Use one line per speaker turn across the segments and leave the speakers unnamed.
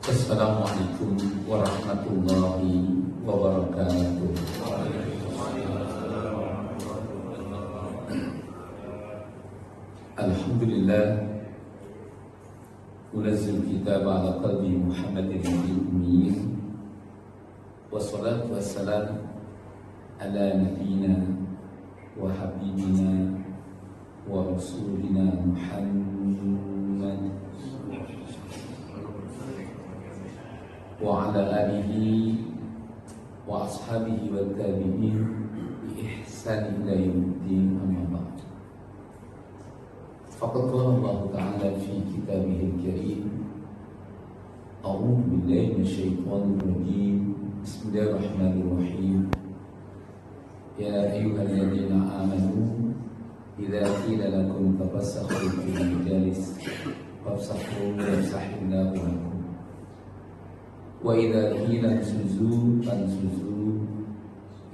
Assalamualaikum warahmatullahi wabarakatuh. Alhamdulillah, munazzil kitab ala qalbi Muhammadin al-ummiyin, wassalatu wassalam ala nabiyyina wa habibina wa rasulina Muhammad wa ala alihi wa ashabihi wa tabi'in bi ihsan ila yaumiddin, amma ba'd. Faqad qala Allah Ta'ala fi kitabihil karim, a'udzu billahi minasyaitonir rajim, bismillahirrahmanirrahim. Ya ayyuhalladzina amanu idza qila lakum tafassahu fil majalis fafsahu yafsahillahu lakum wa idza qila ansuzu fansuzu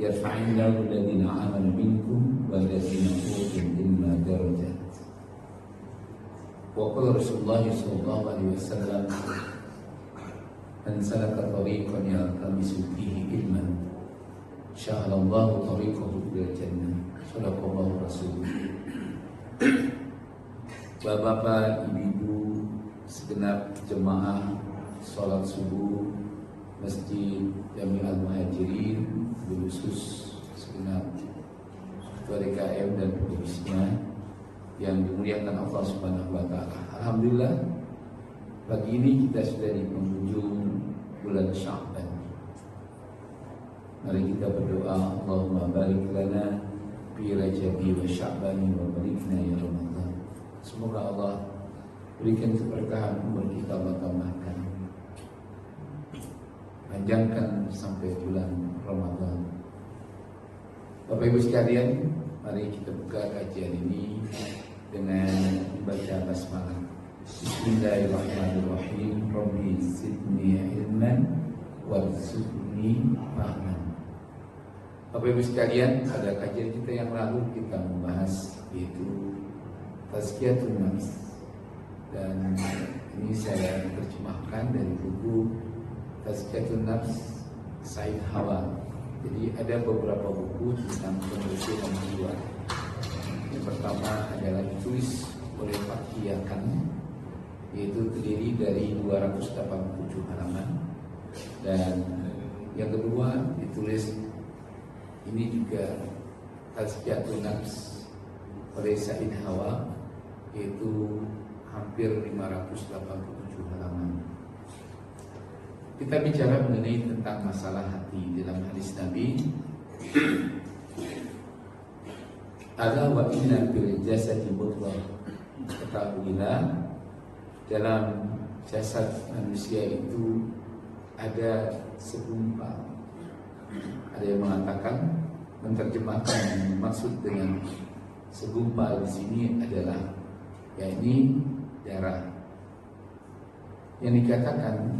yarfa'illahu alladhina amanu minkum walladzina utul ilma darajat. Wa qala Rasulullah sallallahu alaihi wasallam, man salaka tariqan yaltamisu fihi ilman syahhalallahu tariqahu ilal jannah. Shadaqallahu rasul. Bapak-bapak, ibu-ibu, segenap jemaah sholat subuh Masjid Jami'al Muhajirin, khusus segenap ketua DKM dan pengurusnya yang dimuliakan Allah Subhanahu wa Ta'ala. Alhamdulillah, pagi ini kita sudah di penghujung bulan Sya'ban. Mari kita berdoa, Allahumma barik lana fi Rajabi wa Sya'bani wa balikna ya Ramadan. Semoga Allah berikan keberkahan umur kita, Allah tambahkan, panjangkan sampai bulan Ramadan. Bapak Ibu sekalian, mari kita buka kajian ini dengan membaca basmalah. Bismillahirrahmanirrahim. Rabbi zidni ilman warzuqni fahman. Bapak Ibu sekalian, pada kajian kita yang lalu kita membahas yaitu tazkiyatun nafs, dan ini saya terjemahkan dari buku Tazkiyatun Nafs Said Hawa. Jadi ada beberapa buku tentang penulisan jiwa. Yang pertama adalah ditulis oleh Fakih Yakan, yaitu terdiri dari 287 halaman. Dan yang kedua ditulis ini juga Tazkiyatun Nafs oleh Said Hawa, yaitu hampir 587 halaman. Kita bicara mengenai tentang masalah hati dalam hadis Nabi, ala wa inna fil jasadi mudghah. Ketahuilah, dalam jasad manusia itu ada segumpal. Ada yang mengatakan, menerjemahkan maksud dengan segumpal di sini adalah yakni darah. Yang dikatakan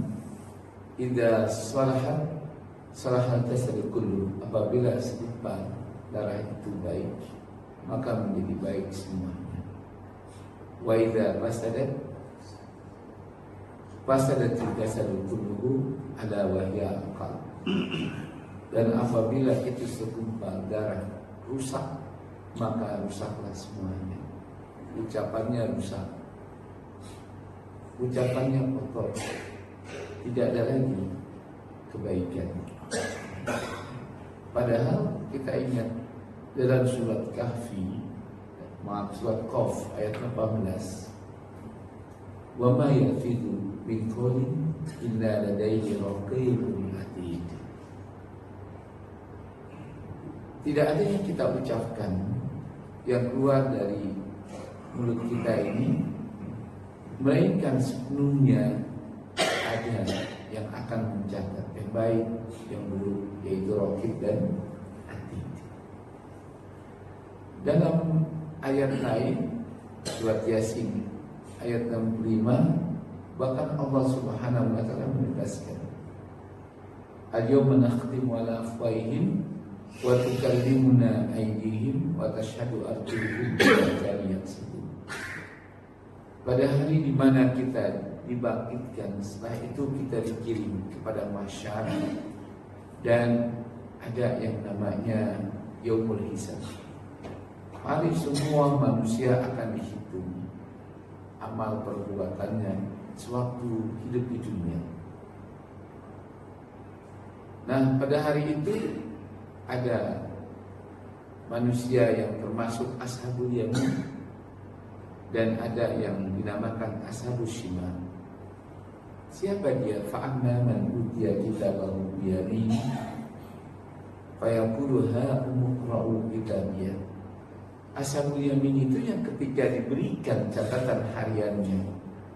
idza salahat jasadu kullu, apabila segumpal darah itu baik, maka menjadi baik semuanya. Wa idza fasadat jasadu kulluhu ala wahya aqal. Dan apabila itu segumpal darah rusak, maka rusaklah semuanya. Ucapannya rusak, ucapannya kotor, tidak ada lagi kebaikan. Padahal kita ingat dalam surat Kahfi, surat Qaf ayat 18, wa ma yafidu min qawlin illa ladayhi raqibun atid. Tidak ada yang kita ucapkan yang keluar dari mulut kita ini melainkan sepenuhnya ada yang akan mencatat yang baik, yang buruk, yaitu raqib dan atid. Dalam ayat lain surat Yasin ayat 65, bahkan Allah Subhanahu wa Ta'ala menegaskan, al-yawma nakhtimu ala afwahihim wa tukallimuna aydihim wa tashhadu arjuluhum bima kanu yaksubun. Pada hari di mana kita dibangkitkan. Setelah itu kita dikirim kepada mahsyar, dan ada yang namanya yaumul hisab. Hari semua manusia akan dihitung amal perbuatannya sewaktu hidup di dunia. Nah, pada hari itu ada manusia yang termasuk ashabul yamin, dan ada yang dinamakan ashabus shimal. Siapa dia? Fa'amma man utiya kitabahu biyamini fayaqulu ha'umqra'u kitabiyah. Ashabul yamin itu yang ketika diberikan catatan hariannya,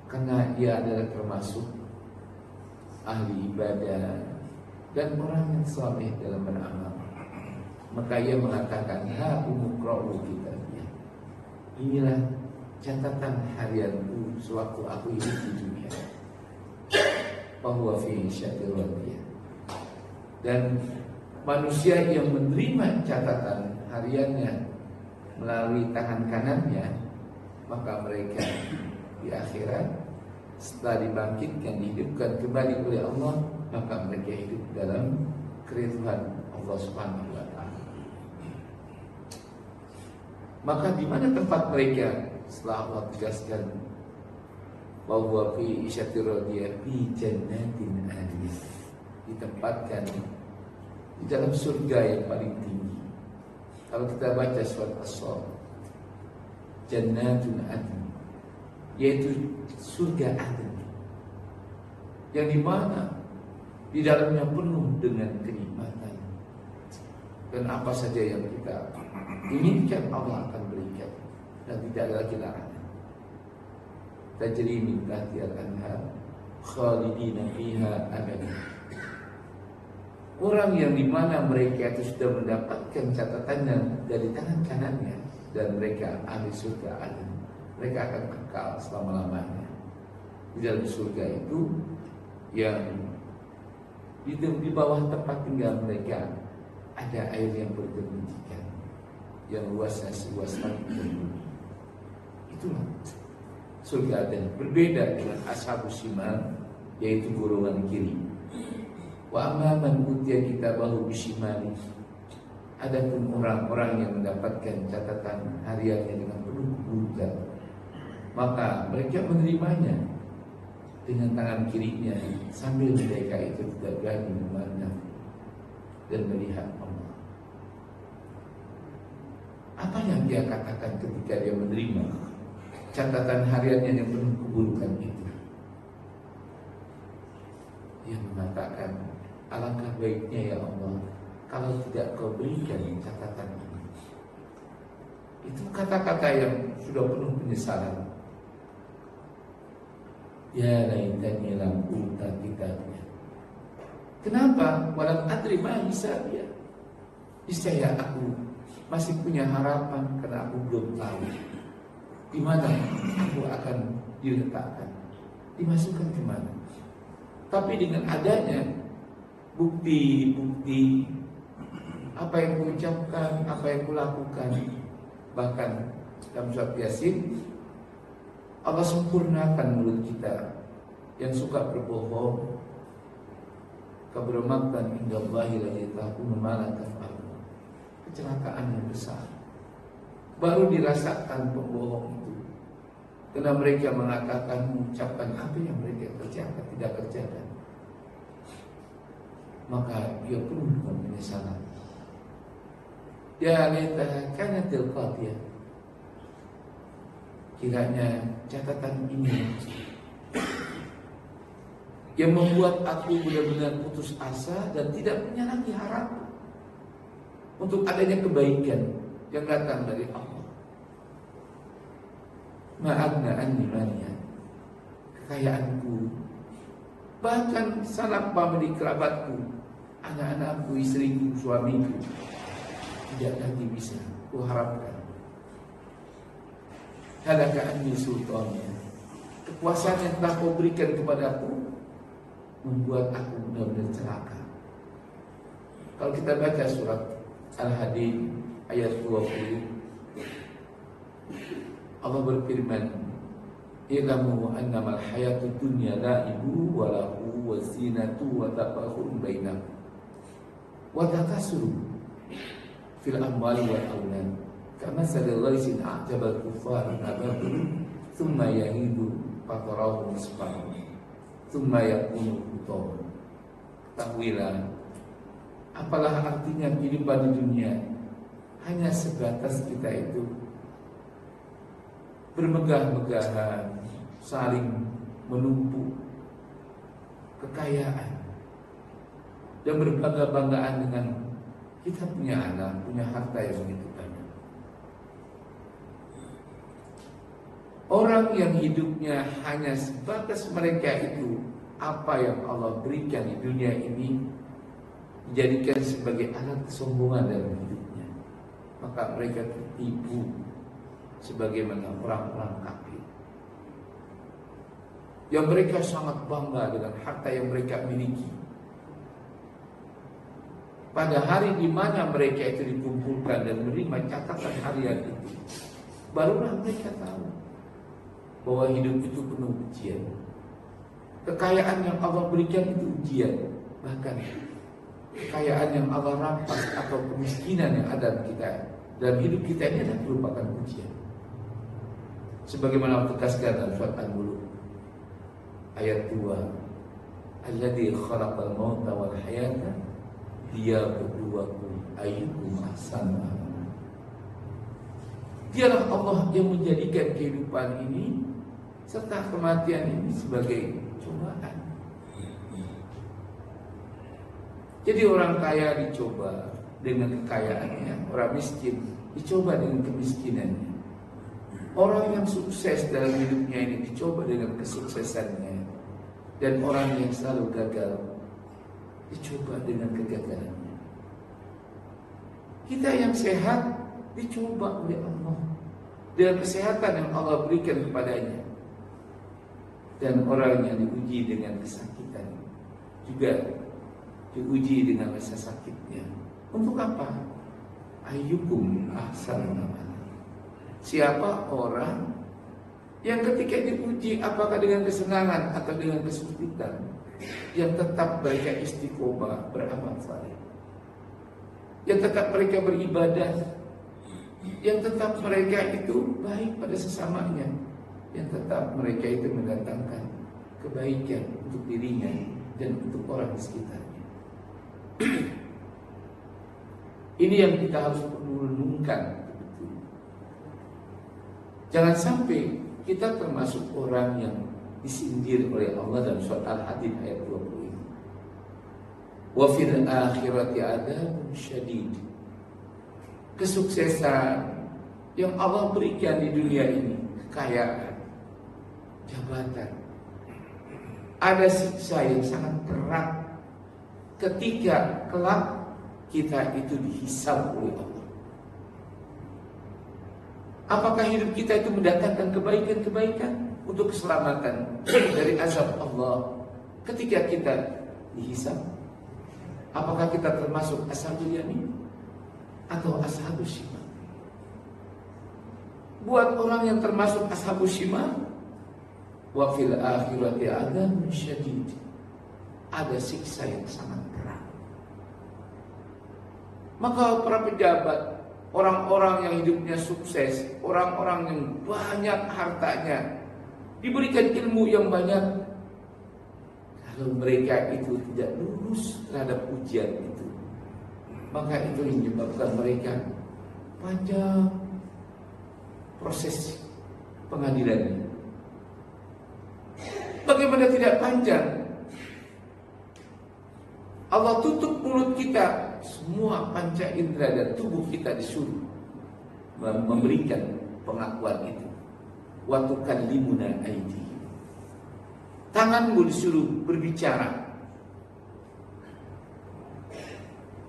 karena dia adalah termasuk ahli ibadah dan orang yang saleh dalam beramal, maka ia mengatakan ha'umqra'u kitabiyah. Inilah catatan harianku sewaktu aku hidup di dunia. Bahwa fi syatir radiyah. Dan manusia yang menerima catatan hariannya melalui tangan kanannya, maka mereka di akhirat setelah dibangkitkan, dihidupkan kembali oleh Allah, maka mereka hidup dalam keridhaan Allah Subhanahu wa taala. Maka di mana tempat mereka? Setelah Allah tegaskan bahwa fi isyatir radiyah fi jannatin 'aliyah, ditempatkan di dalam surga yang paling tinggi. Kalau kita baca surat As-Saff, jannatun adn, yaitu surga adn, yang dimana di dalamnya penuh dengan kenikmatan, dan apa saja yang kita inginkan Allah akan berikan, dan tidak ada lagi larangan. Tajri min tahtiha al-anhar khalidina fiha abada. Orang yang dimana mereka itu sudah mendapatkan catatannya dari tangan kanannya, dan mereka ahli surga adn, mereka akan kekal selama-lamanya di dalam surga itu, yang di bawah tempat tinggal mereka ada air yang bergelinciran, yang luasnya seluas langit dan bumi. Itulah surga, dan berbeda dengan ashabus shimal, yaitu golongan kiri. Wa amma man utiya kitabahu bisimali, adapun orang-orang yang mendapatkan catatan hariannya dengan penuh keburukan, maka mereka menerimanya dengan tangan kirinya, sambil mereka itu tidak berani memandang dan melihat Allah. Apa yang dia katakan ketika dia menerima catatan hariannya yang penuh keburukan itu? Dia mengatakan, alangkah baiknya ya Allah kalau tidak kau berikan catatan ini. Itu kata-kata yang sudah penuh penyesalan. Ya laitani lam uta kitabnya. Kenapa? Walam adri ma hisabiyah. Niscaya aku masih punya harapan, karena aku belum tahu di mana aku akan diletakkan, dimasukkan ke mana. Tapi dengan adanya bukti-bukti apa yang kuucapkan, apa yang kulakukan, bahkan dalam surat Yasin Allah sempurnakan mulut kita yang suka berbohong. Kabromatan indallahi la yataqunu ma la taf'alun. Kecelakaan yang besar baru dirasakan pembohong itu, karena mereka mengatakan, mengucapkan apa yang mereka kerjakan, tidak kerjakan. Maka dia penuh dengan penyesalan. Ya laitaha kanatil qadiyah. Kiranya catatan ini yang membuat aku benar-benar putus asa dan tidak punya lagi harapan untuk adanya kebaikan yang datang dari Allah. Ma'agna anni maliya, kekayaanku, bahkan sanak famili kerabatku, anak-anakku, istriku, suamiku, tidak lagi bisa kuharapkan. Halaka anni sultannya, kekuasaan yang telah kau berikan kepadaku membuat aku benar-benar celaka. Kalau kita baca surat Al-Hadid ayat 20, Allah berfirman, Ilamu annamal hayatud dunya la'ibu wa lahu wa zinatu wa tafakhurun bainakum wa takasuru fil amwali wal aulad kama sallallahu a'jabal kuffar nabatu thumma yahidu fatarahu misbahu thumma yakunu hutama. Ketahuilah, apalah artinya kehidupan di dunia hanya sebatas kita itu bermegah-megahan, saling menumpuk kekayaan dan berbangga-banggaan dengan kita punya anak, punya harta yang begitu banyak. Orang yang hidupnya hanya sebatas mereka itu apa yang Allah berikan di dunia ini dijadikan sebagai alat kesombongan dalam hidupnya, maka mereka tertipu sebagaimana orang-orang kafir yang mereka sangat bangga dengan harta yang mereka miliki. Pada hari di mana mereka itu dikumpulkan dan menerima catatan harian itu, barulah mereka tahu bahwa hidup itu penuh ujian. Kekayaan yang Allah berikan itu ujian. Bahkan kekayaan yang Allah rampas atau kemiskinan yang ada di kita dalam hidup kita ini adalah merupakan ujian. Sebagaimana ditegaskan dalam surat Al-Mulk ayat 2, alladzi khalaqal mauta wal hayata liyabluwakum ayyukum ahsanu amala. Dialah Allah yang menjadikan kehidupan ini serta kematian ini sebagai cobaan. Jadi orang kaya dicoba dengan kekayaannya, orang miskin dicoba dengan kemiskinannya. Orang yang sukses dalam hidupnya ini dicoba dengan kesuksesannya, dan orang yang selalu gagal dicoba dengan kegagalannya. Kita yang sehat dicoba oleh Allah dengan kesehatan yang Allah berikan kepadanya, dan orang yang diuji dengan kesakitan juga diuji dengan rasa sakitnya. Untuk apa? Ayyukum ahsanu amala. Siapa orang yang ketika diuji apakah dengan kesenangan atau dengan kesulitan, yang tetap mereka istiqomah beramal saleh, yang tetap mereka beribadah, yang tetap mereka itu baik pada sesamanya, yang tetap mereka itu mendatangkan kebaikan untuk dirinya dan untuk orang di sekitarnya. Ini yang kita harus renungkan. Jangan sampai kita termasuk orang yang disindir oleh Allah dalam surat Al-Hadid ayat 20 ini. Wa fil akhirati adzabun syadid. Kesuksesan yang Allah berikan di dunia ini, kekayaan, jabatan, ada siksa yang sangat berat ketika kelak kita itu dihisab oleh Allah. Apakah hidup kita itu mendatangkan kebaikan-kebaikan untuk keselamatan dari azab Allah ketika kita dihisab? Apakah kita termasuk ashabul yamin atau ashabus shimal? Buat orang yang termasuk ashabus shimal, wa fil akhirati adzabun syadid. Ada siksa yang sangat berat. Maka para pejabat, orang-orang yang hidupnya sukses, orang-orang yang banyak hartanya, diberikan ilmu yang banyak, kalau mereka itu tidak lulus terhadap ujian itu, maka itu yang menyebabkan mereka panjang proses pengadilannya. Bagaimana tidak panjang? Allah tutup mulut kita, semua panca indera dan tubuh kita disuruh memberikan pengakuan itu. Wa tukallimuna aidi. Tanganmu disuruh berbicara.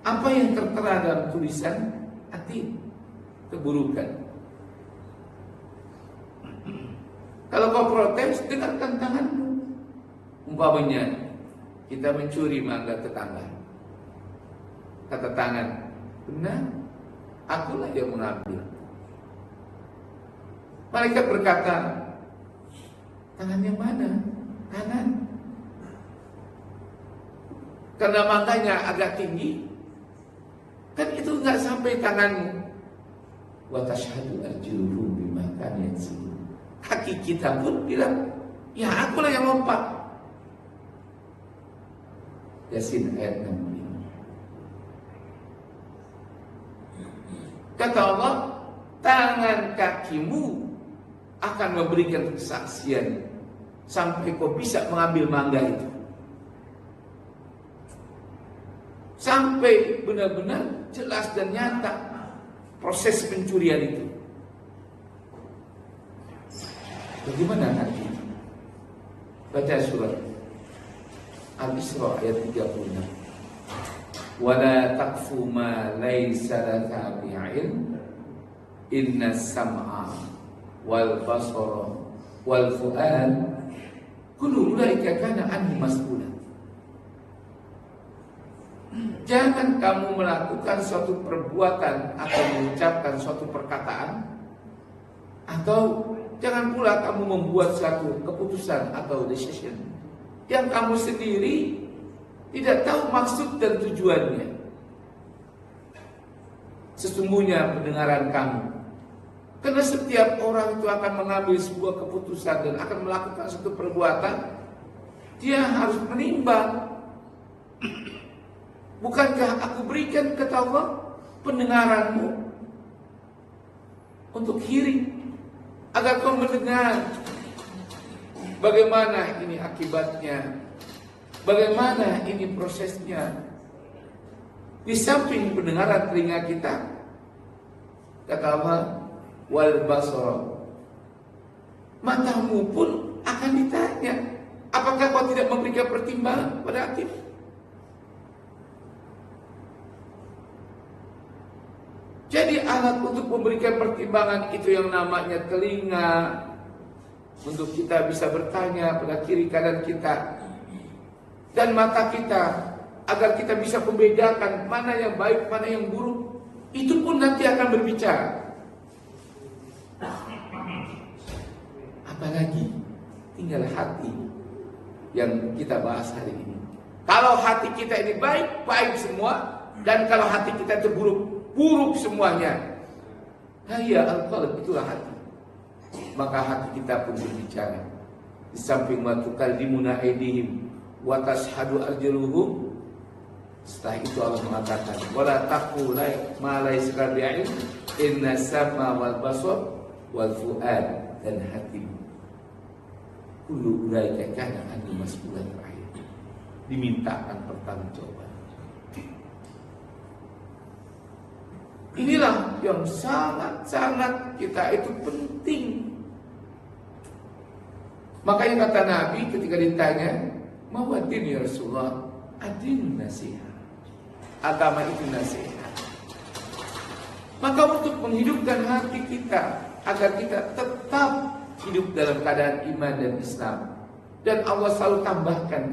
Apa yang tertera dalam tulisan hati keburukan. Kalau kau protes, dengarkan tanganmu. Umpamanya kita mencuri mangga tetangga. Kata tangan, benar, akulah yang mengambil. Malaikat berkata, Tangan yang mana? Kanan. Karena mangganya agak tinggi, kan itu nggak sampai tanganmu. Wa tashhadu arjuluhum bima kanu yaksibun. Kaki kita pun bilang, ya akulah yang lompat. Yasin ayat 65. Kata Allah, tangan kakimu akan memberikan kesaksian sampai kau bisa mengambil mangga itu. Sampai benar-benar jelas dan nyata proses pencurian itu. Bagaimana nanti? Baca surat Al-Isra ayat 36. Wala taqfu ma laysa laka bi'ilm inna sam'a wal basara wal fu'ad kullu ulaika kana anhu mas'ula. Jangan kamu melakukan suatu perbuatan atau mengucapkan suatu perkataan, atau jangan pula kamu membuat suatu keputusan atau decision yang kamu sendiri tidak tahu maksud dan tujuannya. Sesungguhnya pendengaran kamu, karena setiap orang itu akan mengambil sebuah keputusan dan akan melakukan suatu perbuatan, dia harus menimbang. Bukankah aku berikan kata Allah pendengaranmu untuk hearing, agar kau mendengar bagaimana ini akibatnya, bagaimana ini prosesnya. Di samping pendengaran telinga kita, kata Allah, wal basara, matamu pun akan ditanya, apakah kau tidak memberikan pertimbangan pada hatimu? Jadi alat untuk memberikan pertimbangan itu yang namanya telinga, untuk kita bisa bertanya pada kiri kanan kita, dan mata kita agar kita bisa membedakan mana yang baik, mana yang buruk. Itu pun nanti akan berbicara. Apalagi tinggal hati yang kita bahas hari ini. Kalau hati kita ini baik, baik semua. Dan kalau hati kita itu buruk, buruk semuanya. Hayya al-qalb, itulah hati. Maka hati kita pun berbicara. Di samping ma tukallimuna aydihim wa tashhadu arjuluhum. Setelah itu Allah mengatakan, wala taqul ma laysa bi'ilm inna sam'a wal basar wal fu'ad, dan hati. Kullu ulaika kana anhu mas'ulan. Dimintakan pertanggungjawaban. Inilah yang sangat-sangat kita itu penting. Makanya kata Nabi ketika ditanya, "Mawadin ya Rasulullah?" Adin nasihat. Agama itu nasihat. Maka untuk menghidupkan hati kita agar kita tetap hidup dalam keadaan iman dan Islam, dan Allah selalu tambahkan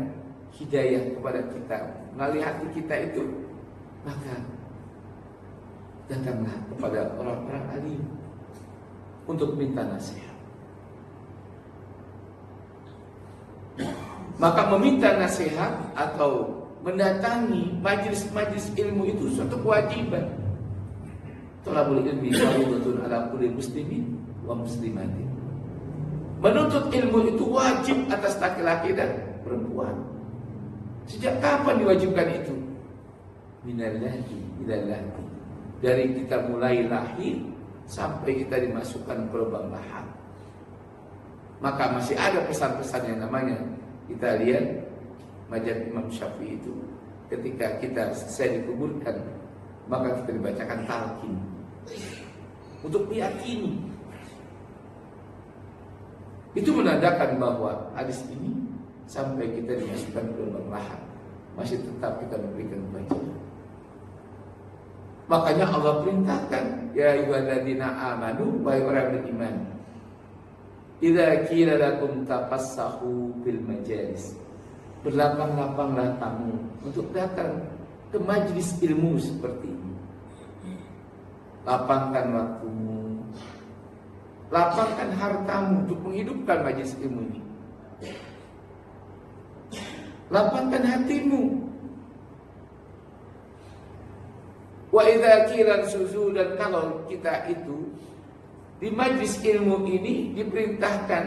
hidayah kepada kita melalui hati kita itu, maka datanglah kepada orang-orang alim untuk minta nasihat. Maka meminta nasihat atau mendatangi majlis-majlis ilmu itu suatu kewajiban. Thalabul ilmi fardhun ala kulli muslimin wa muslimatin. Menuntut ilmu itu wajib atas laki-laki dan perempuan. Sejak kapan diwajibkan itu? Minallahi ilallahi. Dari kita mulai lahir sampai kita dimasukkan ke lubang lahar. Maka masih ada pesan-pesan yang namanya, kita lihat mazhab Imam Syafi'i itu, ketika kita selesai dikuburkan, maka kita dibacakan talqin untuk meyakini. Itu menandakan bahwa hadis ini sampai kita dimasukkan ke lubang lahar masih tetap kita memberikan bacaan. Makanya Allah perintahkan, ya ayyuhalladzina amanu, wahai orang beriman, idza qila lakum tafassahu fil majalis, berlapang-lapanglah kamu untuk datang ke majlis ilmu seperti ini. Lapangkan waktumu, lapangkan hartamu untuk menghidupkan majlis ilmu ini. Lapangkan hatimu. Wa idza qila suzu, dan kalau kita itu di majlis ilmu ini diperintahkan,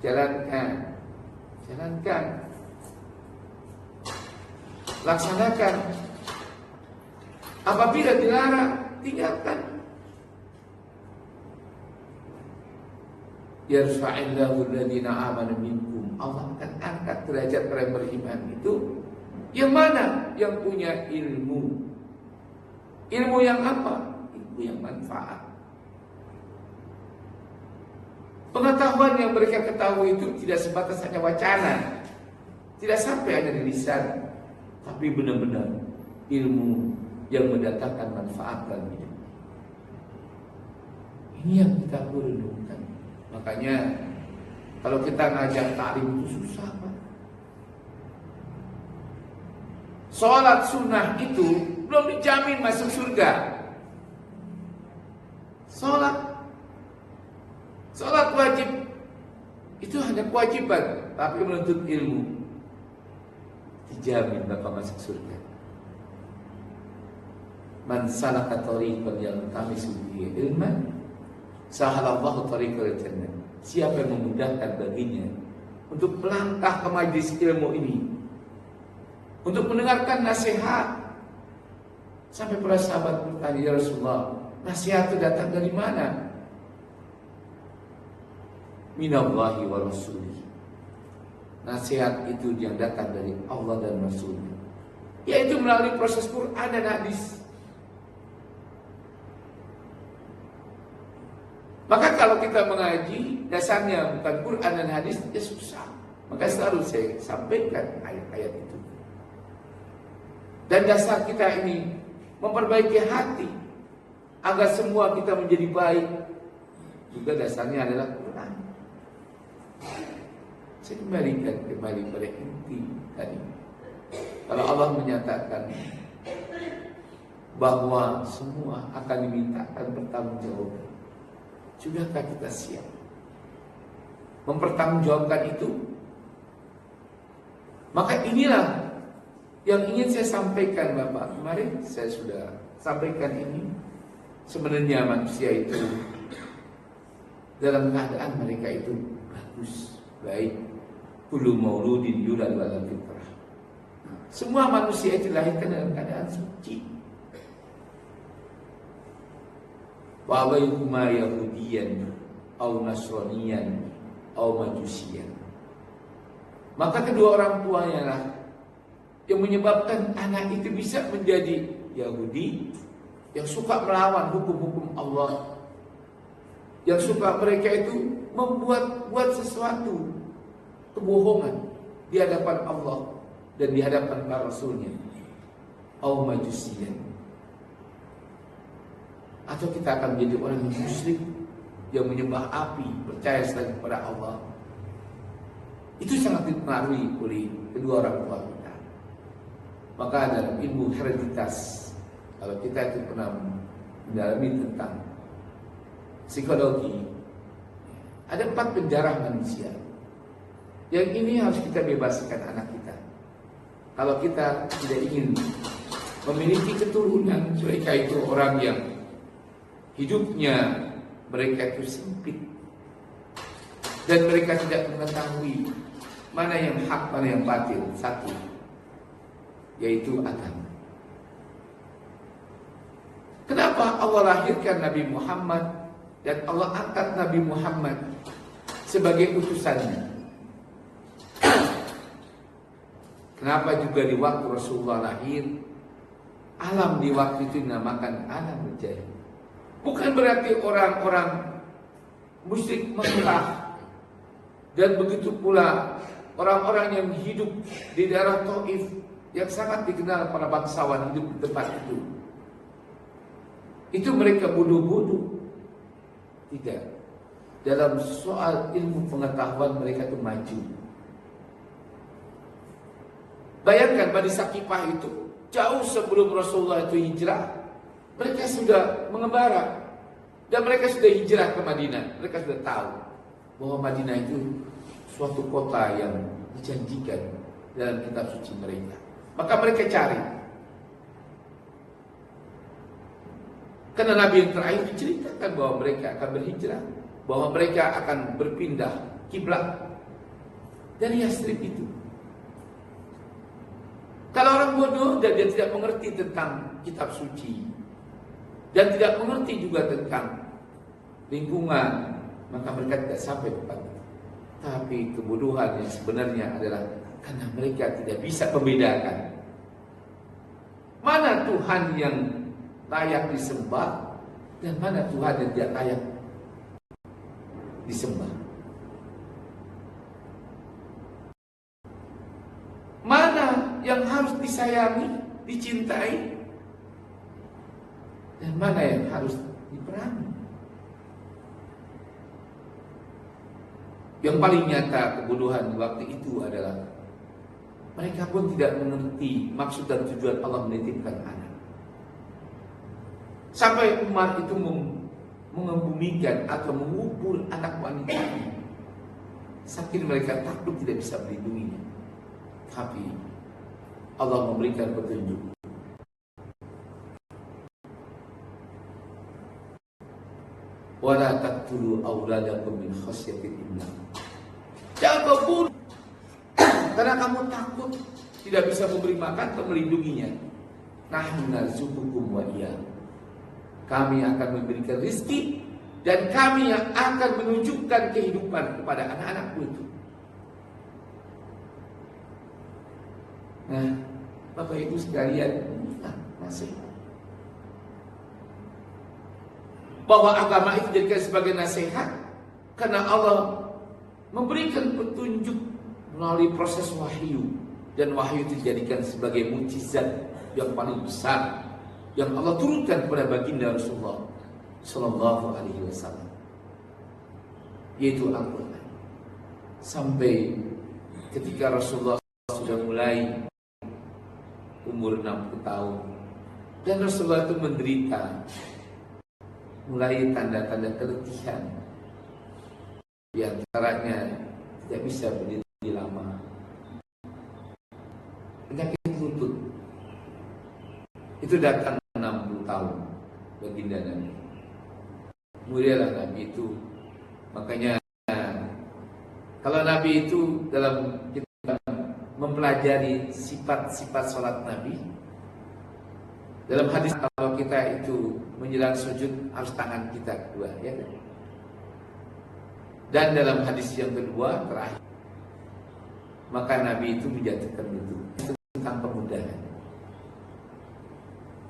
jalankan, laksanakan. Apabila dilarang, tinggalkan. Yarfa'illahu alladhina amanu minkum. Allah akan angkat derajat orang beriman itu. Yang mana? Yang punya ilmu. Ilmu yang apa? Ilmu yang manfaat. Pengetahuan yang mereka ketahui itu tidak sebatas hanya wacana, tidak sampai hanya di lisan, tapi benar-benar ilmu yang mendatangkan manfaat dalam hidup. Ini yang kita perlu renungkan. Makanya kalau kita ngajak ta'lim itu susah, Pak. Sholat sunnah itu belum dijamin masuk surga. Sholat wajib itu hanya kewajiban, tapi menuntut ilmu dijamin bakal masuk surga. Man salaka tariqan yaltamisu fihi ilman, sahalallahu tariqal jannah. Siapa yang memudahkan baginya untuk melangkah ke majlis ilmu ini, untuk mendengarkan nasihat. Sampai para sahabat bertanya, ya Rasulullah, nasihat itu datang dari mana? Minallahi wa rasulih. Nasihat itu yang datang dari Allah dan Rasulnya, yaitu melalui proses Quran dan hadis. Maka kalau kita mengaji, dasarnya bukan Quran dan hadis, ya susah. Maka selalu saya sampaikan ayat-ayat itu. Dan dasar kita ini memperbaiki hati agar semua kita menjadi baik, juga dasarnya adalah Quran. Saya kembali pada inti tadi. Kalau Allah menyatakan bahwa semua akan dimintakan pertanggungjawaban, sudahkah kita siap mempertanggungjawabkan itu? Maka inilah yang ingin saya sampaikan, Bapak. Kemarin saya sudah sampaikan ini. Sebenarnya manusia itu dalam keadaan mereka itu bagus, baik. Kullu mauludin yuladu 'alal fitrah. Semua manusia itu dilahirkan dalam keadaan suci. Wa abaihuma yahudiyan au nasraniyan au majusiyan. Maka kedua orang tuanya lah yang menyebabkan anak itu bisa menjadi Yahudi yang suka melawan hukum-hukum Allah, yang suka mereka itu membuat sesuatu kebohongan di hadapan Allah dan di hadapan para rasulnya, au majusiyan. Atau kita akan menjadi orang yang musyrik, yang menyembah api, percaya selain kepada Allah. Itu sangat dipengaruhi oleh kedua orang tua kita. Maka dalam ilmu hereditas, kalau kita itu pernah mendalami tentang psikologi, ada 4 penjara manusia. Yang ini harus kita bebaskan anak kita. Kalau kita tidak ingin memiliki keturunan, mereka itu orang yang hidupnya mereka itu sempit, dan mereka tidak mengetahui mana yang hak, mana yang batil. Satu, yaitu agama. Kenapa Allah lahirkan Nabi Muhammad dan Allah angkat Nabi Muhammad sebagai utusannya? Kenapa juga di waktu Rasulullah lahir, alam di waktu itu dinamakan alam jahil? Bukan berarti orang-orang musyrik mengalah, dan begitu pula orang-orang yang hidup di daerah Taif yang sangat dikenal para bangsawan hidup di tempat itu. Itu mereka bodoh-bodoh. Tidak. Dalam soal ilmu pengetahuan mereka itu maju. Bayangkan Bani Sakifah itu jauh sebelum Rasulullah itu hijrah, mereka sudah mengembara dan mereka sudah hijrah ke Madinah. Mereka sudah tahu bahwa Madinah itu suatu kota yang dijanjikan dalam kitab suci mereka. Maka mereka cari. Karena Nabi yang terakhir diceritakan bahwa mereka akan berhijrah, bahwa mereka akan berpindah kiblat dari Yathrib itu. Kalau orang bodoh dan dia tidak mengerti tentang kitab suci dan tidak mengerti juga tentang lingkungan, maka mereka tidak sampai kepada. Tapi kebodohan yang sebenarnya adalah karena mereka tidak bisa membedakan mana Tuhan yang layak disembah dan mana Tuhan yang tidak layak disembah. Mana yang harus disayangi, dicintai, dan mana yang harus diperangi. Yang paling nyata kebodohan di waktu itu adalah mereka pun tidak mengerti maksud dan tujuan Allah menitipkan anak. Sampai Umar itu mengebumikan atau mengubur anak wanita. Saking mereka takut tidak bisa melindunginya. Tapi Allah memberikan petunjuk. Wala taqtulu auladakum min khasyatil imlaq. Jangan kau bunuh karena kamu takut tidak bisa memberi makan atau melindunginya. Nahnu narzuqukum wa iyyahum. Kami akan memberikan rizki dan kami yang akan menunjukkan kehidupan kepada anak-anakmu itu. Nah, Bapak Ibu sekalian, masih bahwa agama itu dijadikan sebagai nasihat karena Allah memberikan petunjuk melalui proses wahyu, dan wahyu itu dijadikan sebagai mukjizat yang paling besar yang Allah turunkan kepada baginda Rasulullah Sallallahu Alaihi Wasallam, yaitu Al-Quran. Sampai ketika Rasulullah sudah mulai umur 60 tahun dan Rasulullah itu menderita, mulai tanda-tanda keletihan, di antaranya tidak bisa berdiri lama, penyakit lutut. Itu datang 60 tahun baginda Nabi. Mulialah Nabi itu. Makanya kalau Nabi itu dalam kita mempelajari sifat-sifat sholat Nabi, dalam hadis kalau kita itu menjelang sujud harus tangan kita kedua, ya kan? Dan dalam hadis yang kedua terakhir, maka Nabi itu menjatuhkan itu tentang pemudahan.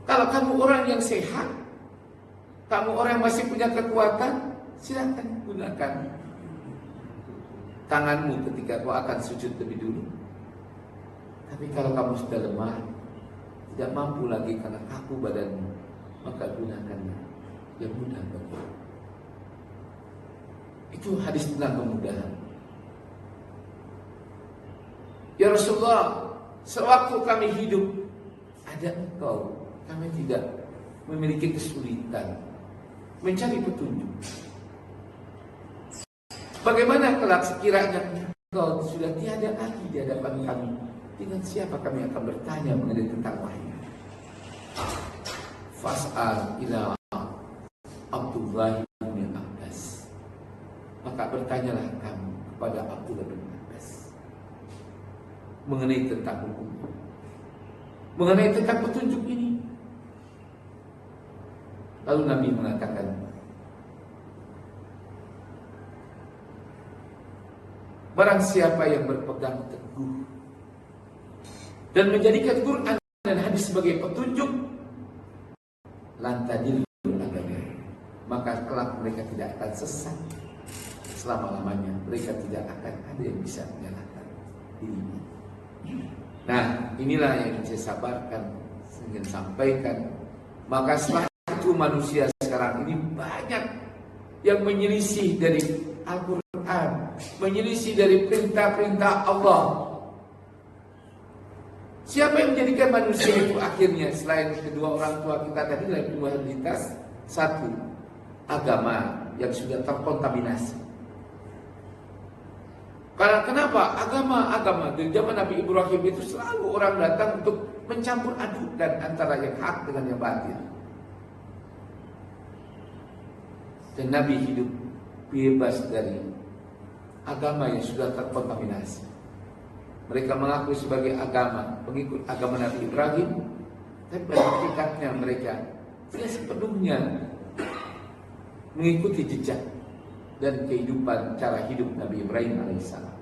Kalau kamu orang yang sehat, kamu orang yang masih punya kekuatan, silakan gunakan tanganmu ketika kau akan sujud lebih dulu. Tapi kalau kamu sudah lemah, tidak mampu lagi karena kaku badanmu, maka gunakannya yang mudah bagimu. Itu hadis tentang kemudahan. Ya Rasulullah, sewaktu kami hidup ada Engkau, kami tidak memiliki kesulitan mencari petunjuk. Bagaimana kelak sekiranya Engkau sudah tiada lagi di hadapan kami, dengan siapa kami akan bertanya mengenai tentang wahyu? Fas'al ila Abdullah bin Abbas. Maka bertanyalah kamu kepada Abdullah bin Abbas mengenai tentang hukum, mengenai tentang petunjuk ini. Lalu Nabi mengatakan, barang siapa yang berpegang teguh dan menjadikan Quran dan hadis sebagai petunjuk, lantadil agama, maka kelak mereka tidak akan sesat selama-lamanya. Mereka tidak akan ada yang bisa menyalahkan dirinya. Nah, inilah yang saya sabarkan ingin sampaikan. Maka setelah itu manusia sekarang ini banyak yang menyelisih dari Al-Quran, menyelisih dari perintah-perintah Allah. Siapa yang menjadikan manusia itu akhirnya selain kedua orang tua kita tadi dalam dua lintas, satu, agama yang sudah terkontaminasi. Karena kenapa? Agama dari zaman Nabi Ibrahim itu selalu orang datang untuk mencampur aduk dan antara yang hak dengan yang batil. Dan Nabi hidup bebas dari agama yang sudah terkontaminasi. Mereka mengaku sebagai agama, pengikut agama Nabi Ibrahim, tapi pada hakikatnya mereka tidak sepenuhnya mengikuti jejak dan kehidupan cara hidup Nabi Ibrahim alaihissalam.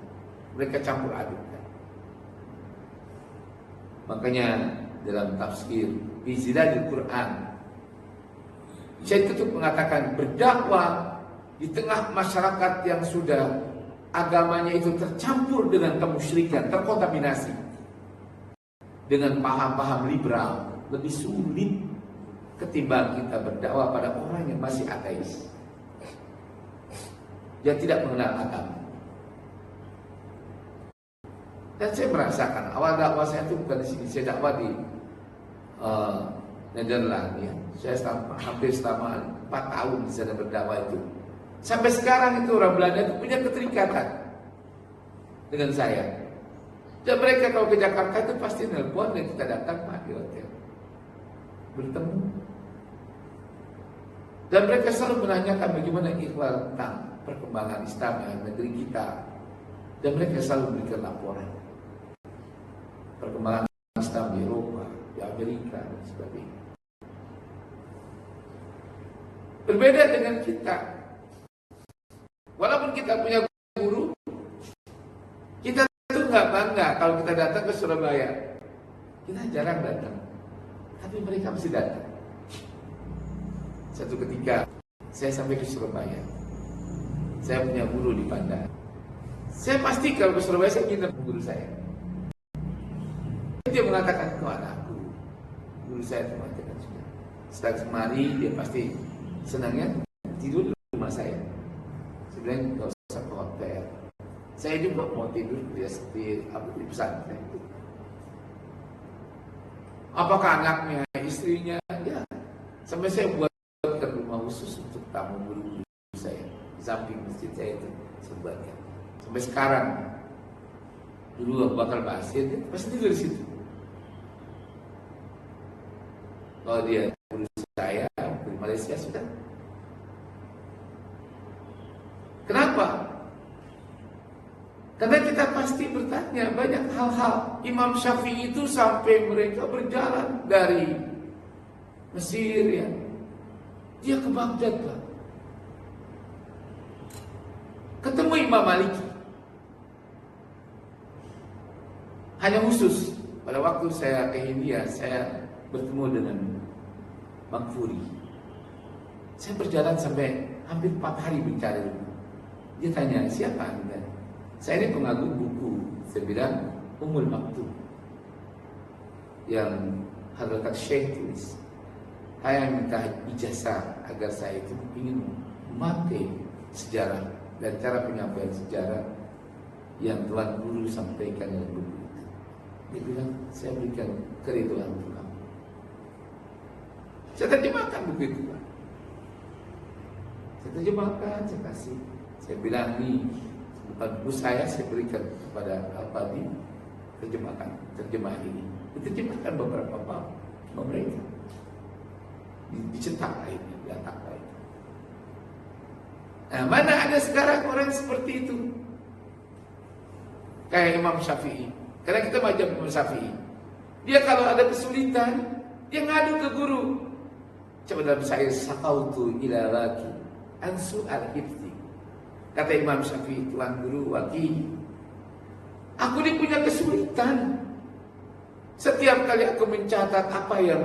Mereka campur adukkan. Makanya dalam tafsir fi Zilalil Quran, Syekh Tutub mengatakan berdakwah di tengah masyarakat yang sudah agamanya itu tercampur dengan kemusyrikan, terkontaminasi dengan paham-paham liberal, lebih sulit ketimbang kita berdakwah pada orang yang masih ateis, yang tidak mengenal agama. Dan saya merasakan awal dakwah saya itu bukan di sini, saya dakwah di Netherlands ya. Saya hampir selama 4 tahun di sana berdakwah itu. Sampai sekarang itu orang Belanda itu punya keterikatan dengan saya. Dan mereka kalau ke Jakarta itu pasti nelpon dan kita datang di hotel bertemu. Dan mereka selalu menanyakan bagaimana ikhwal tentang perkembangan Islam di negeri kita. Dan mereka selalu memberikan laporan perkembangan Islam di Eropa, di Amerika dan sebagainya. Berbeda dengan kita. Walaupun kita punya guru, kita itu nggak bangga kalau kita datang ke Surabaya. Kita jarang datang, tapi mereka mesti datang. Satu ketika saya sampai ke Surabaya, saya punya guru di Padang. Saya pasti kalau ke Surabaya saya minta guru saya. Dia mengatakan, kau anakku. Guru saya itu mengatakan sudah. Setelah kemari dia pasti senangnya tidur di rumah saya. Sebenarnya nggak usah ke hotel. Saya juga mau tidur di pesantren. Apakah anaknya, istrinya? Ya. Sampai saya buatkan rumah khusus untuk tamu guru saya di samping masjid saya itu saya buatkan. Sampai sekarang dulu Abu Bakar Basir dia pasti tidur di situ. Kalau dia guru saya di Malaysia sudah. Kenapa? Karena kita pasti bertanya banyak hal-hal. Imam Syafi'i itu sampai mereka berjalan dari Mesir ya. Dia ke Baghdad Pak. Ketemu Imam Maliki. Hanya khusus pada waktu saya ke India, saya bertemu dengan Makfuri. Saya berjalan sampai hampir 4 hari mencari rumah. Dia tanya, siapa Anda? Saya ini pengagum buku. Saya bilang, Ummul Maktub yang Hadratat Syekh tulis. Saya minta ijazah agar saya itu ingin memakai sejarah dan cara penyampaian sejarah yang Tuan Guru sampaikan dalam buku itu. Dia bilang, saya berikan keriduan untuk kamu. Saya terjemahkan buku itu Pak. Saya terjemahkan, saya kasih. Saya bilang, ini bukan buku saya berikan kepada Al-Fadhi. Terjemah ini. Diterjemahkan beberapa bab mereka. Dicetak akhirnya, diletak akhirnya. Nah, mana ada sekarang orang seperti itu? Kayak Imam Syafi'i. Karena kita macam Imam Syafi'i. Dia kalau ada kesulitan, dia ngadu ke guru. Coba dalam syair sakautu ila waki ansu al-hifzi. Kata Imam Syafi'i, Tuan Guru Waki, aku ini punya kesulitan. Setiap kali aku mencatat apa yang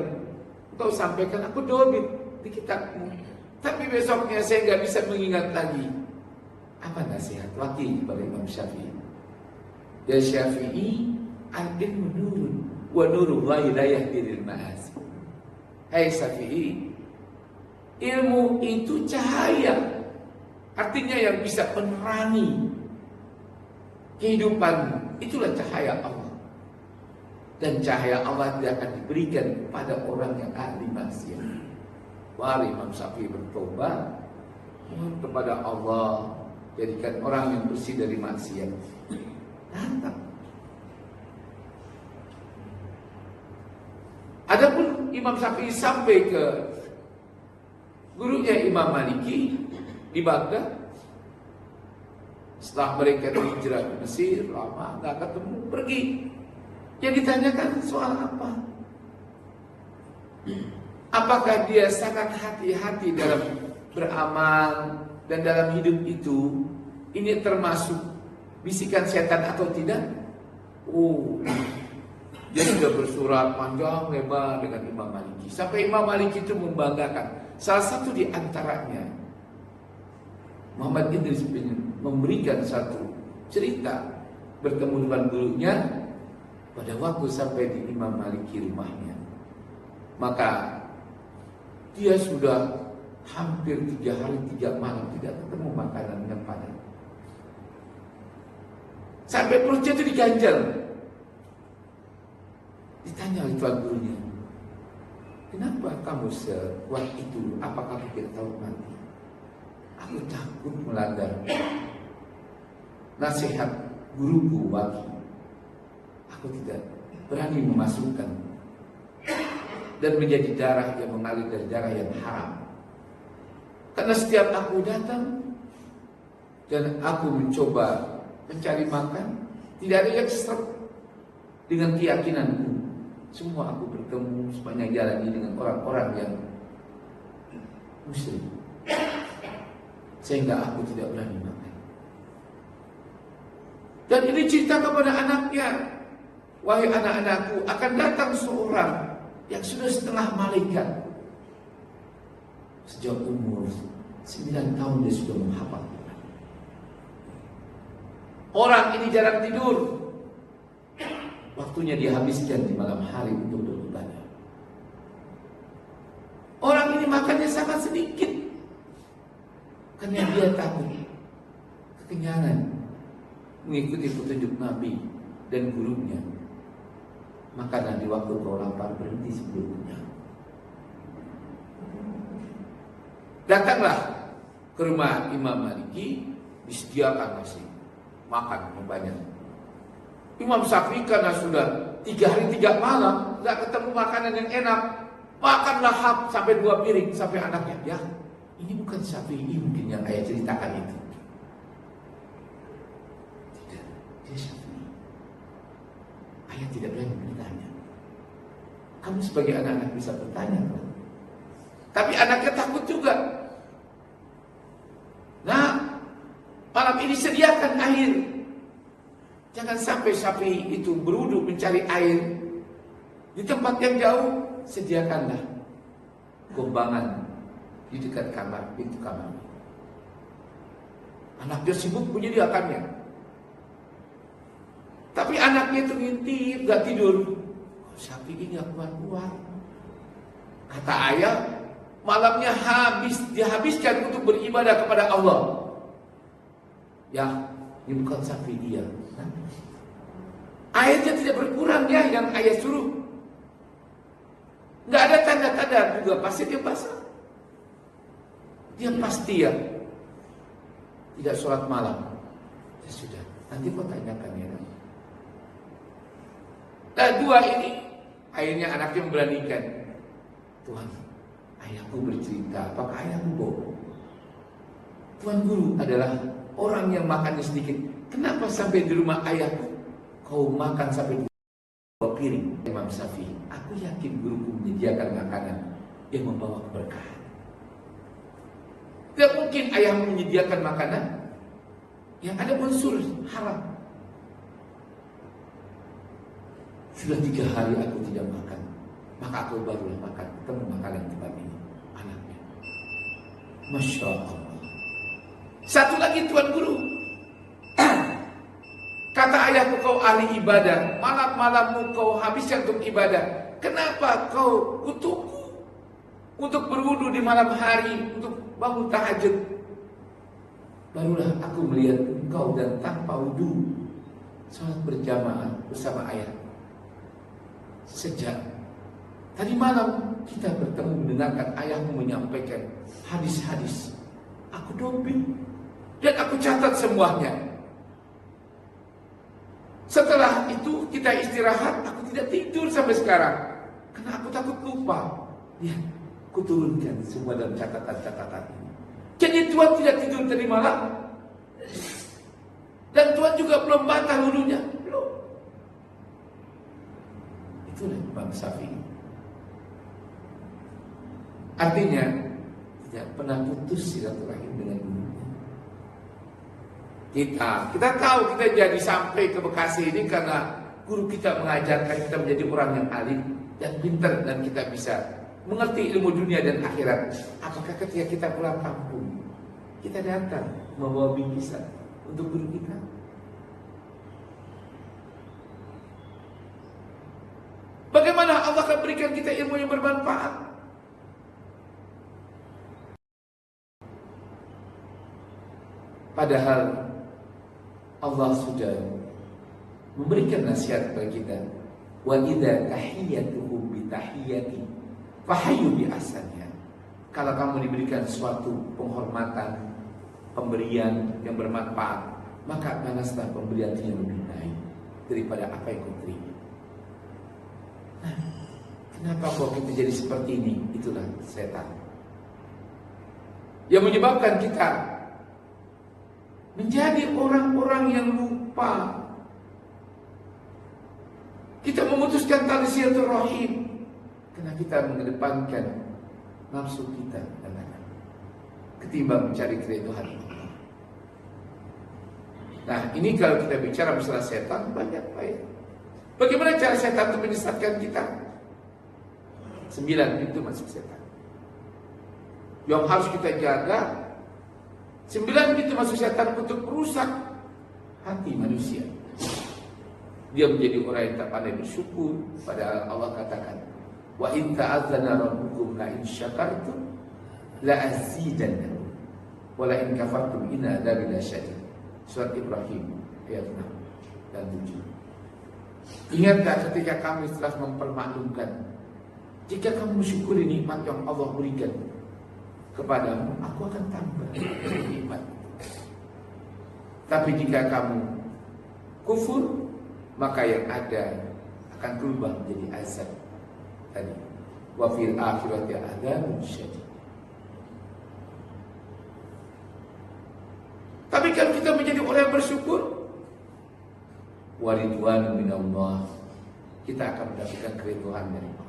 kau sampaikan, aku dobit di kitabmu. Tapi besoknya saya nggak bisa mengingat lagi. Apa nasihat Waki kepada Imam Syafi'i? Ya Syafi'i, al-ilmu nurun wa nurullahi la yahdil ma'as. Hai Syafi'i, ilmu itu cahaya. Artinya yang bisa menerangi kehidupan, itulah cahaya Allah. Dan cahaya Allah tidak akan diberikan kepada orang yang ahli maksiat. Mari Imam Syafi'i bertobat, mohon kepada Allah jadikan orang yang bersih dari maksiat. Datang. Adapun Imam Syafi'i sampai ke gurunya Imam Maliki di Baghdad. Setelah mereka hijrah ke Mesir, lama nggak ketemu, pergi. Yang ditanyakan soal apa? Apakah dia sangat hati-hati dalam beramal dan dalam hidup itu? Ini termasuk bisikan setan atau tidak? Oh, dia sudah bersurat panjang lebar dengan Imam Maliki. Sampai Imam Maliki itu membanggakan. Salah satu di antaranya, Muhammad Idris memberikan satu cerita bertemu dengan gurunya pada waktu sampai di Imam Maliki rumahnya. Maka dia sudah hampir 3 hari 3 malam tidak ketemu makanan yang padat. Sampai perutnya itu diganjal. Ditanya oleh tuan gurunya, kenapa kamu sekuat itu? Apakah kamu tidak tahu mati? Aku takut melanggar nasihat guruku Waki. Aku tidak berani memasukkan dan menjadi darah yang mengalir dari darah yang haram. Karena setiap aku datang dan aku mencoba mencari makan, tidak ada yang seret dengan keyakinanku. Semua aku bertemu sepanjang jalan ini dengan orang-orang yang muslim, sehingga aku tidak berani makan. Dan ini cerita kepada anaknya, wahai anak-anakku, akan datang seorang yang sudah setengah malaikat. Sejak umur 9 tahun dia sudah menghafal. Orang ini jarang tidur. Waktunya dihabiskan di malam hari untuk beribadah. Orang ini makannya sangat sedikit, karena dia takut kekenyangan mengikuti petunjuk Nabi dan gurunya. Makanan di waktu kau lapar berhenti sebelumnya. Datanglah ke rumah Imam Maliki, disediakan nasi, makan banyak. Imam Syafi'i karena sudah 3 hari 3 malam nggak ketemu makanan yang enak, makan lahap sampai 2 piring sampai anaknya. Ya, ini bukan Syafi'i mungkin yang ayah ceritakan itu. Tidak, dia Syafi'i. Ayah tidak berani bertanya. Kamu sebagai anak-anak bisa bertanya, kan? Tapi anaknya takut juga. Nah, malam ini sediakan air. Jangan sampai Syafi'i itu berwudu mencari air di tempat yang jauh. Sediakanlah gombangan di dekat kamar, pintu kamar. Anaknya sibuk menyediakannya. Tapi anaknya itu ngintip, gak tidur. Syafi'i gak kuat-kuat. Kata ayah, malamnya dihabiskan untuk beribadah kepada Allah. Ya, ini bukan Syafi'i ya. Airnya tidak berkurang ya yang ayah suruh. Nggak ada tanda-tanda juga pasir yang basah. Dia pasti ya tidak sholat malam. Ya sudah, nanti kau tanyakan ya. Nah, 2 ini akhirnya anaknya memberanikan. Tuhan, ayahku bercerita, apakah ayahku bohong? Tuan guru adalah orang yang makannya sedikit. Kenapa sampai di rumah ayahku kau makan sampai 2 piring? Imam Syafi'i, aku yakin guruku menyediakan makanan yang membawa keberkahan. Tidak mungkin ayahmu menyediakan makanan yang ada unsur haram. Sudah 3 hari aku tidak makan, maka aku barulah makan. Ketemu makanan tempat ini, anaknya. Masya Allah. Satu lagi tuan guru, kata ayahku, kau ahli ibadah, malam-malammu kau habiskan untuk ibadah. Kenapa kau kutuku untuk berwudu di malam hari, untuk bangun tahajud? Barulah aku melihat engkau dan tanpa wudu salat berjamaah bersama ayah. Sejak tadi malam kita bertemu mendengarkan ayahmu menyampaikan hadis-hadis. Aku dombi Dan aku catat semuanya. Setelah itu kita istirahat, aku tidak tidur sampai sekarang. Karena aku takut lupa. Ya, aku turunkan semua dalam catatan-catatan ini. Jadi Tuhan tidak tidur tadi malam. Dan Tuhan juga belum batal wudhunya. Belum. Itulah Imam Syafi'i. Artinya, tidak pernah putus silaturahim dengan gurunya. Kita tahu kita jadi sampai ke Bekasi ini karena guru kita mengajarkan kita menjadi orang yang alim dan pintar, dan kita bisa mengerti ilmu dunia dan akhirat. Apakah ketika kita pulang kampung, kita datang membawa bingkisan untuk guru kita? Bagaimana Allah akan berikan kita ilmu yang bermanfaat? Padahal Allah sudah memberikan nasihat kepada kita. Wa idza tahiyyatuhum bi tahiyyati fahayyu bi ahsaniha. Kalau kamu diberikan suatu penghormatan, pemberian yang bermanfaat, maka balaslah pemberian yang lebih baik daripada apa yang kau terima. Nah, kenapa kok kita jadi seperti ini? Itulah setan yang menyebabkan kita menjadi orang-orang yang lupa. Kita memutuskan tali silaturahim karena kita mengedepankan nafsu kita ketimbang mencari keridhaan Allah. Nah, ini kalau kita bicara masalah setan, banyak baik. Bagaimana cara setan untuk menyesatkan kita? 9 pintu masuk setan yang harus kita jaga. 9 pintu masuk setan untuk merusak hati manusia. Dia menjadi orang yang tak pandai bersyukur. Padahal Allah katakan, wa in ta'adzana rabbukum la in syakartum la azidannakum wa la in kafartum inna adzabi lasyadid. Surat Ibrahim ayat 6 dan 7. Ingatlah ketika kami telah mempermaklumkan, jika kamu mensyukuri nikmat yang Allah berikan kepadamu, aku akan tambah nikmat. Tapi jika kamu kufur, maka yang ada akan berubah menjadi azab. Tadi, wa fil akhirati adzabun syadid. Tapi kalau kita menjadi orang yang bersyukur, wa ridwanu minallah, kita akan mendapatkan keridhaan dari Allah.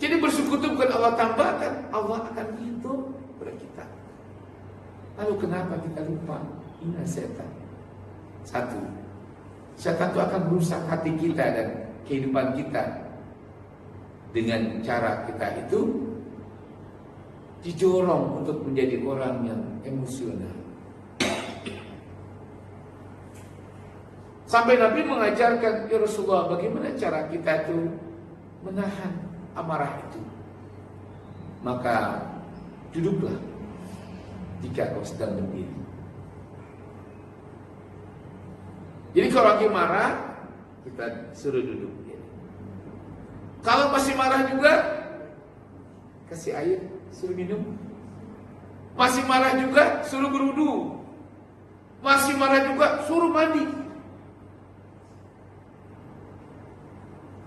Jadi bersyukur itu bukan Allah tambahkan, Allah akan ridho kepada kita. Lalu kenapa kita lupa? Ini setan. 1, setan itu akan merusak hati kita dan kehidupan kita dengan cara kita itu didorong untuk menjadi orang yang emosional. Sampai Nabi mengajarkan, ya Rasulullah, bagaimana cara kita itu menahan amarah itu? Maka duduklah jika kau sedang berdiri. Jadi kalau lagi marah, kita suruh duduk. Kalau masih marah juga, kasih air, suruh minum. Masih marah juga, suruh berwudu. Masih marah juga, suruh mandi.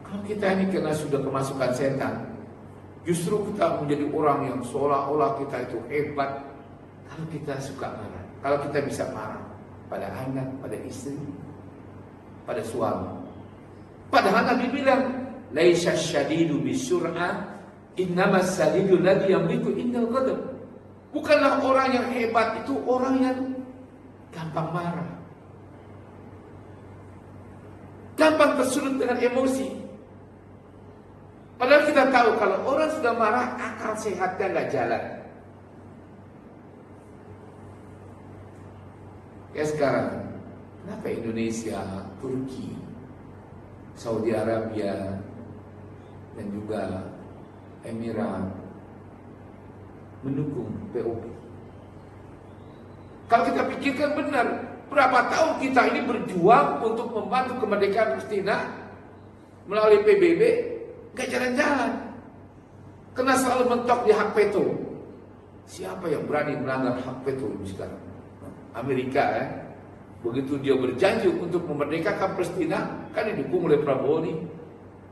Kalau kita ini kena sudah kemasukan setan, justru kita menjadi orang yang seolah-olah kita itu hebat. Kalau kita suka marah, kalau kita bisa marah pada anak, pada istri, pada suami. Padahal Nabi bilang, laisa syadidu bisur'ah, innamas syadidu ladzi yamliku indal ghadab. Bukanlah orang yang hebat itu orang yang gampang marah, gampang tersulut dengan emosi. Padahal kita tahu kalau orang sudah marah, akal sehatnya nggak jalan. Ya sekarang, kenapa Indonesia, Turki, Saudi Arabia, dan juga Emirat mendukung POP? Kalau kita pikirkan benar, berapa tahun kita ini berjuang untuk membantu kemerdekaan Palestina melalui PBB, gak jalan-jalan. Karena selalu mentok di hak veto. Siapa yang berani melanggar hak veto sekarang? Amerika begitu dia berjanji untuk memerdekakan Palestina, kan didukung oleh Prabowo nih,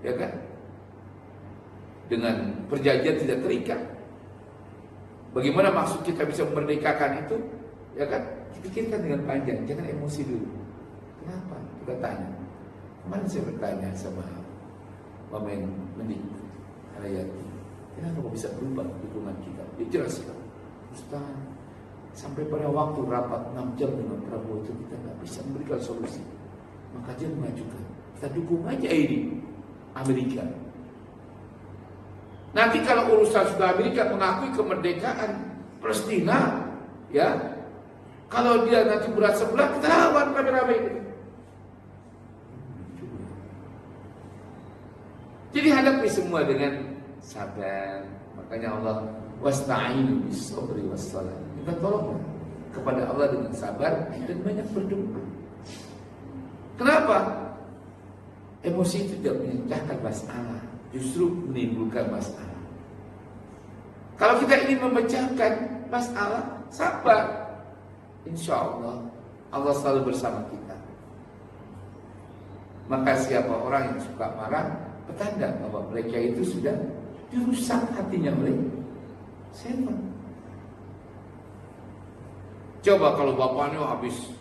ya kan? Dengan perjanjian tidak terikat. Bagaimana maksud kita bisa memerdekakan itu? Ya kan? Pikirkan dengan panjang, jangan emosi dulu. Kenapa? Kita tanya. Kemarin saya bertanya sama Wamen Mendik Hayati, kenapa kok bisa berubah dukungan kita? Dia jelaskan, Ustaz, sampai pada waktu rapat 6 jam dengan Prabowo itu kita nggak bisa memberikan solusi. Maka dia mengajukan, kita dukung aja ini Amerika. Nanti kalau urusan sudah Amerika mengakui kemerdekaan Palestina, ya, kalau dia nanti berat sebelah, kita lawan rame-rame. Jadi hadapi semua dengan sabar. Makanya Allah wasta'inu bis-sabri was-salat. Kita tolong kepada Allah dengan sabar dan banyak berdoa. Kenapa? Emosi itu tidak memecahkan masalah, justru menimbulkan masalah. Kalau kita ingin memecahkan masalah, sabar. Insya Allah, Allah selalu bersama kita. Maka siapa orang yang suka marah, petanda bahwa mereka itu sudah dirusak hatinya oleh setan. Coba kalau bapaknya habis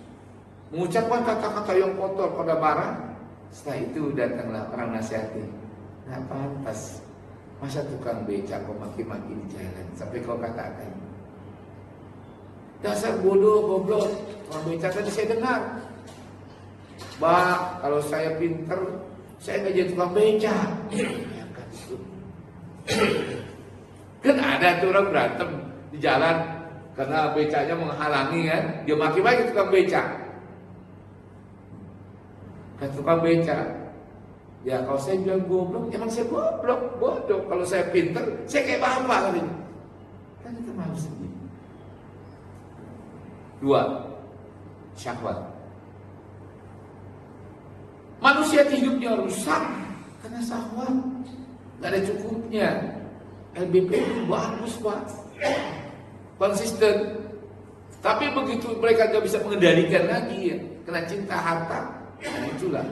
mengucapkan kata-kata yang kotor pada marah, setelah itu datanglah orang nasihati. Nggak pantas, masa tukang becak kau maki-maki di jalan sampai kau katakan, dasar bodoh, goblok. Orang becak tadi saya dengar, Mbak, kalau saya pinter, saya nggak jadi tukang becak. Ya kan itu. Kan ada tuh orang berantem di jalan karena becaknya menghalangi kan, dia maki-maki tukang becak. Kan tukang becak, ya kalau saya bilang goblok, emang saya goblok, bodoh. Kalau saya pinter, saya kayak bapak kali. Kan kita malu sendiri. 2. Syahwat. Manusia hidupnya rusak karena syahwat. Gak ada cukupnya. LBP itu bagus Pak, konsisten. Tapi begitu mereka gak bisa mengendalikan lagi ya, kena cinta harta. Nah itulah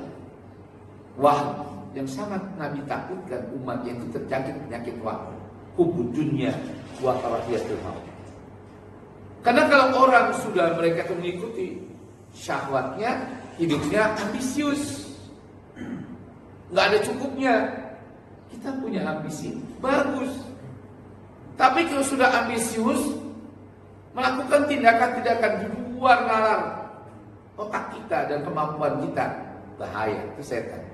wah yang sangat Nabi takutkan umat yang itu terjangkit penyakit wahyu, hubud dunya wa karahiyatul maut. Karena kalau orang sudah mereka mengikuti syahwatnya, hidupnya ambisius, nggak ada cukupnya. Kita punya ambisi bagus, tapi kalau sudah ambisius melakukan tindakan-tindakan di luar nalar otak kita dan kemampuan kita, bahaya, itu setan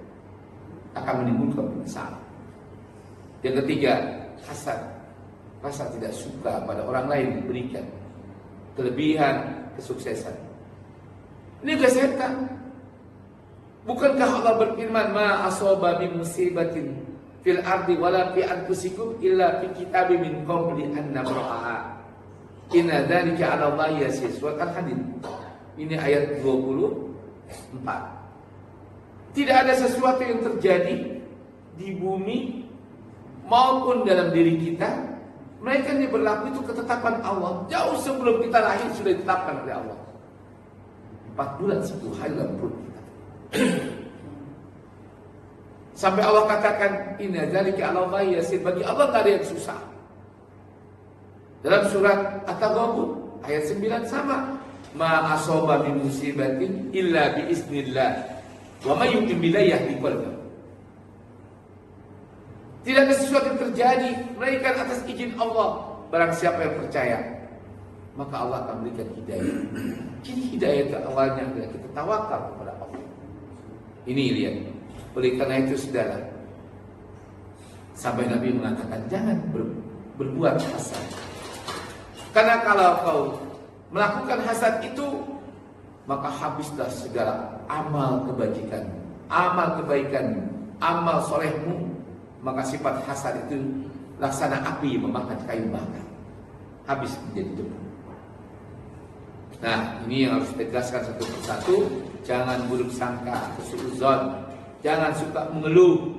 akan menimbulkan masalah. Yang ketiga, hasad, rasa tidak suka pada orang lain diberikan kelebihan, kesuksesan. Ini juga setan. Bukankah Allah berfirman, ma asaba min musibatin fil ardi wala fi anfusikum illa fi kitabim min qabli an nabraha. Inna dzalika 'ala Allah yasir. Surat Al-Hadid. Ini ayat 24. Tidak ada sesuatu yang terjadi di bumi maupun dalam diri kita, mereka ini berlaku itu ketetapan Allah. Jauh sebelum kita lahir sudah ditetapkan oleh Allah. 4 bulan 10 hari dalam perut kita. Sampai Allah katakan, inna dzalika 'ala Allah yasir. Bagi Allah tidak ada yang susah. Dalam surat At-Taghabun ayat 9 sama. Ma asaba min musibatin illa bi iznillah. Wa may yu'min billahi yahdi qalbahu. Tidak ada sesuatu yang terjadi melainkan atas izin Allah. Barang siapa yang percaya, maka Allah akan berikan hidayah. Jadi hidayah ke awalnya adalah kita tawakal kepada Allah. Ini lihat. Oleh karena itu sudahlah, sampai Nabi mengatakan jangan berbuat hasad. Karena kalau kau melakukan hasad itu, maka habislah segala amal kebajikan, amal kebaikan, amal solehmu. Maka sifat hasad itu laksana api memakan kayu bakar, habis menjadi debu. Nah, ini yang harus kita jelaskan satu persatu. Jangan buruk sangka, suudzon, jangan suka mengeluh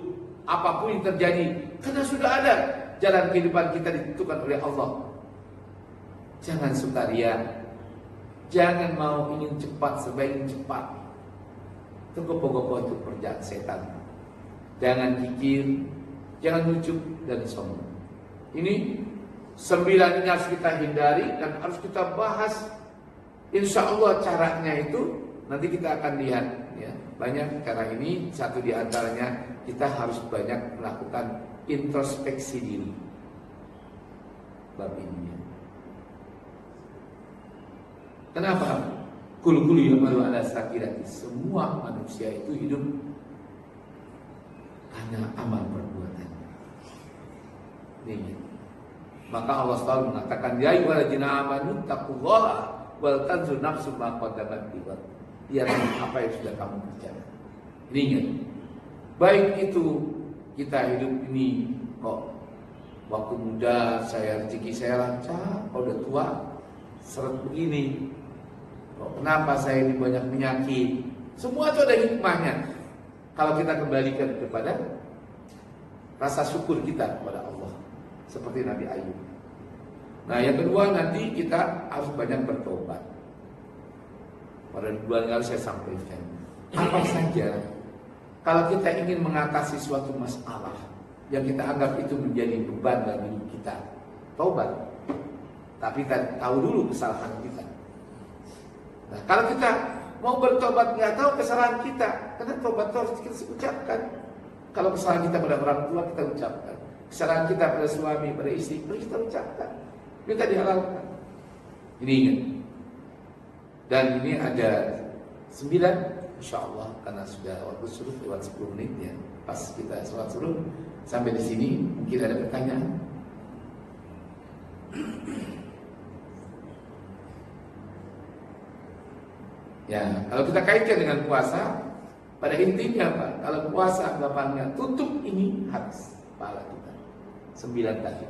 apapun yang terjadi, karena sudah ada jalan kehidupan kita ditentukan oleh Allah. Jangan sukaria, jangan mau ingin cepat sebaik cepat. Itu gopoh-gopoh itu kerjaan setan. Jangan kikir, jangan lucu dan sombong. Ini 9 ini harus kita hindari dan harus kita bahas. Insya Allah caranya itu nanti kita akan lihat ya. Banyak cara ini, satu di antaranya kita harus banyak melakukan introspeksi diri. Bab ini ya. Kenapa? Kul-kul ya'malu ala sakirati. Semua manusia itu hidup karena amal perbuatan. Ini. Maka Allah selalu mengatakan, ya ayyuhalladzina amanu taqullaha wal tanzur nafsum ma qaddamat lighad. Lihatlah apa yang sudah kamu kerjakan. Ini ingat. Baik itu kita hidup ini kok waktu muda saya rezeki saya lancar, kalau udah tua seret begini. Kok kenapa saya ini banyak penyakit? Semua itu ada hikmahnya. Kalau kita kembalikan kepada rasa syukur kita kepada Allah, seperti Nabi Ayub. Nah, yang kedua nanti kita harus banyak bertobat. Pada 2 kali saya sampaikan, apa saja kalau kita ingin mengatasi suatu masalah yang kita anggap itu menjadi beban dalam hidup kita, tobat. Tapi kita tahu dulu kesalahan kita. Nah, kalau kita mau bertobat nggak tahu kesalahan kita, karena tobat harus kita ucapkan. Kalau kesalahan kita pada orang tua kita ucapkan, kesalahan kita pada suami, pada istri kita ucapkan, kita dihalalkan. Ini ingat. Dan ini ada 9, insya Allah, karena sudah waktu suruh lewat 10 menit ya, pas kita sholat suruh. Sampai di sini mungkin ada pertanyaan. Ya, kalau kita kaitkan dengan puasa, pada intinya apa? Kalau puasa gampangnya tutup ini habis pahala kita 9 tadi.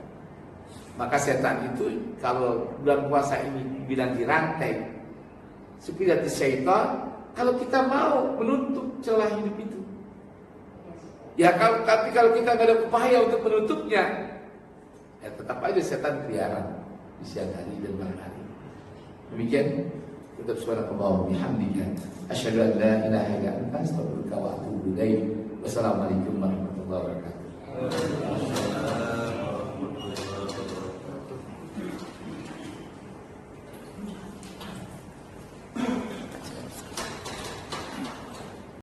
Maka setan itu kalau bulan puasa ini bilang dirantai supaya syaitan, kalau kita mau menutup celah hidup itu. Ya tapi kalau kita nggak ada upaya untuk menutupnya, ya tetap aja setan keliaran di siang hari dan malam hari. Demikian. Tutup suara kebawah bihamdika asyhadu an la ilaha illa anta astaghfiruka wa atubu ilaik. Wassalamualaikum